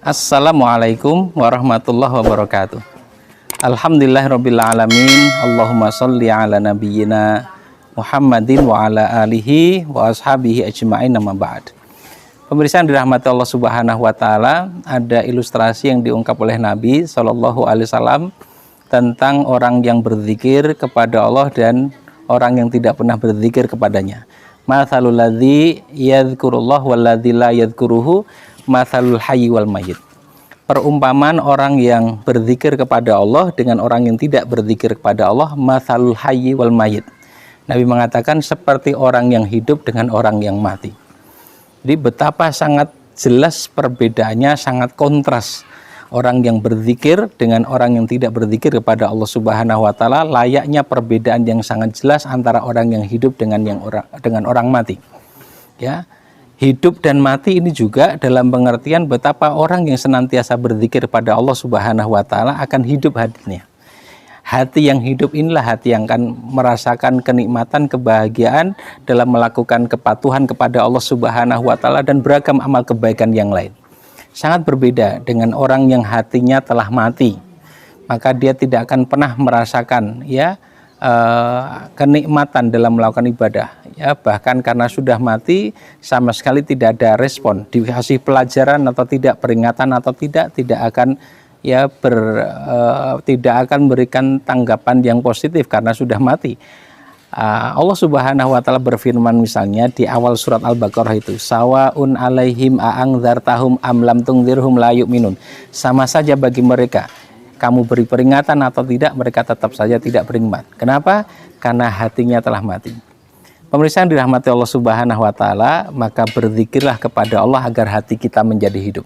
Assalamualaikum warahmatullahi wabarakatuh. Alhamdulillahirrabbilalamin. Allahumma sholli ala nabiyyina Muhammadin wa ala alihi wa ashabihi ajma'in, amma ba'd. Pemirsa yang dirahmati Allah Subhanahu wa taala, ada ilustrasi yang diungkap oleh Nabi Shallallahu alaihi wasallam tentang orang yang berzikir kepada Allah dan orang yang tidak pernah berzikir kepadanya. Mathalul ladzi yadhkurullah wal ladzi la yadhkuruhu mathalul hayy wal mayyit. Perumpamaan orang yang berzikir kepada Allah dengan orang yang tidak berzikir kepada Allah, mathalul hayy wal mayyit. Nabi mengatakan seperti orang yang hidup dengan orang yang mati. Jadi betapa sangat jelas perbedaannya, sangat kontras. Orang yang berzikir dengan orang yang tidak berzikir kepada Allah Subhanahu wa taala, layaknya perbedaan yang sangat jelas antara orang yang hidup dengan orang mati. Ya. Hidup dan mati ini juga dalam pengertian betapa orang yang senantiasa berzikir pada Allah Subhanahu wa taala akan hidup hatinya. Hati yang hidup inilah hati yang akan merasakan kenikmatan, kebahagiaan dalam melakukan kepatuhan kepada Allah Subhanahu wa taala dan beragam amal kebaikan yang lain. Sangat berbeda dengan orang yang hatinya telah mati. Maka dia tidak akan pernah merasakan kenikmatan dalam melakukan ibadah. Ya, bahkan karena sudah mati sama sekali tidak ada respon, dikasih pelajaran atau tidak, peringatan atau tidak akan tidak akan memberikan tanggapan yang positif karena sudah mati. Allah Subhanahu wa taala berfirman misalnya di awal surat Al-Baqarah itu, sawaun alaihim a'angdzartahum am lam tungdzirhum la yu'minun. Sama saja bagi mereka kamu beri peringatan atau tidak, mereka tetap saja tidak beriman. Kenapa? Karena hatinya telah mati. Pemirsa yang dirahmati Allah Subhanahu wa taala, maka berzikirlah kepada Allah agar hati kita menjadi hidup.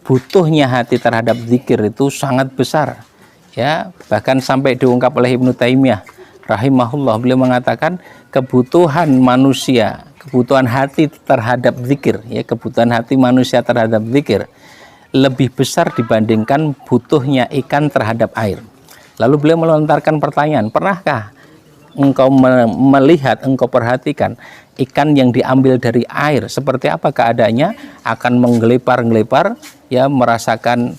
Butuhnya hati terhadap zikir itu sangat besar. Ya, bahkan sampai diungkap oleh Ibnu Taimiyah rahimahullah, beliau mengatakan kebutuhan manusia, kebutuhan hati terhadap zikir, ya, kebutuhan hati manusia terhadap zikir lebih besar dibandingkan butuhnya ikan terhadap air. Lalu beliau melontarkan pertanyaan, pernahkah engkau melihat, engkau perhatikan ikan yang diambil dari air seperti apa keadaannya? Akan menggelepar-gelepar, ya, merasakan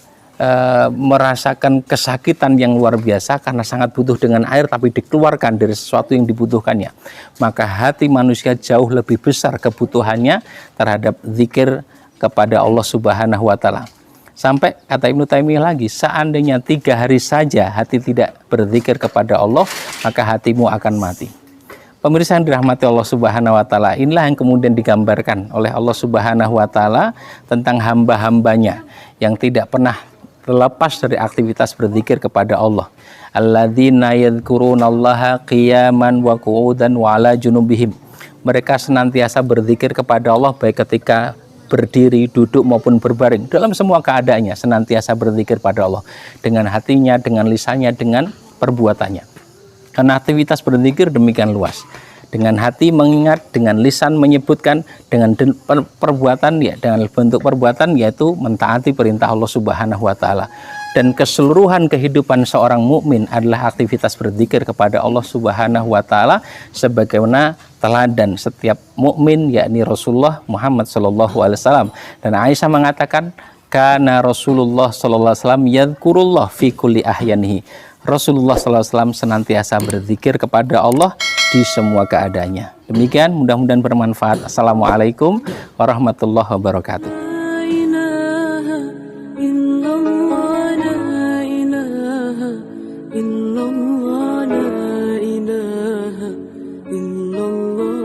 kesakitan yang luar biasa karena sangat butuh dengan air, tapi dikeluarkan dari sesuatu yang dibutuhkannya. Maka hati manusia jauh lebih besar kebutuhannya terhadap zikir kepada Allah Subhanahu wa taala. Sampai kata Ibnu Taimiyah lagi, seandainya 3 hari saja hati tidak berzikir kepada Allah, maka hatimu akan mati. Pemirsa yang dirahmati Allah Subhanahu wa taala, inilah yang kemudian digambarkan oleh Allah Subhanahu wa taala tentang hamba-hambanya yang tidak pernah terlepas dari aktivitas berzikir kepada Allah. Alladzina yadhkurunallaha qiyaman wa qu'udan wa 'ala junubihim. Mereka senantiasa berzikir kepada Allah baik ketika berdiri, duduk maupun berbaring. Dalam semua keadaannya senantiasa berzikir pada Allah dengan hatinya, dengan lisannya, dengan perbuatannya. Karena aktivitas berzikir demikian luas. Dengan hati mengingat, dengan lisan menyebutkan, dengan perbuatan, ya, dengan bentuk perbuatan yaitu mentaati perintah Allah Subhanahu wa taala. Dan keseluruhan kehidupan seorang mukmin adalah aktivitas berzikir kepada Allah Subhanahu wa taala sebagaimana teladan setiap mukmin, yakni Rasulullah Muhammad sallallahu alaihi wasallam. Dan Aisyah mengatakan, kana Rasulullah sallallahu alaihi wasallam yadhkurullah fi kulli ahyanihi. Rasulullah sallallahu alaihi wasallam senantiasa berzikir kepada Allah di semua keadaannya. Demikian, mudah-mudahan bermanfaat. Assalamualaikum warahmatullahi wabarakatuh. إلا الله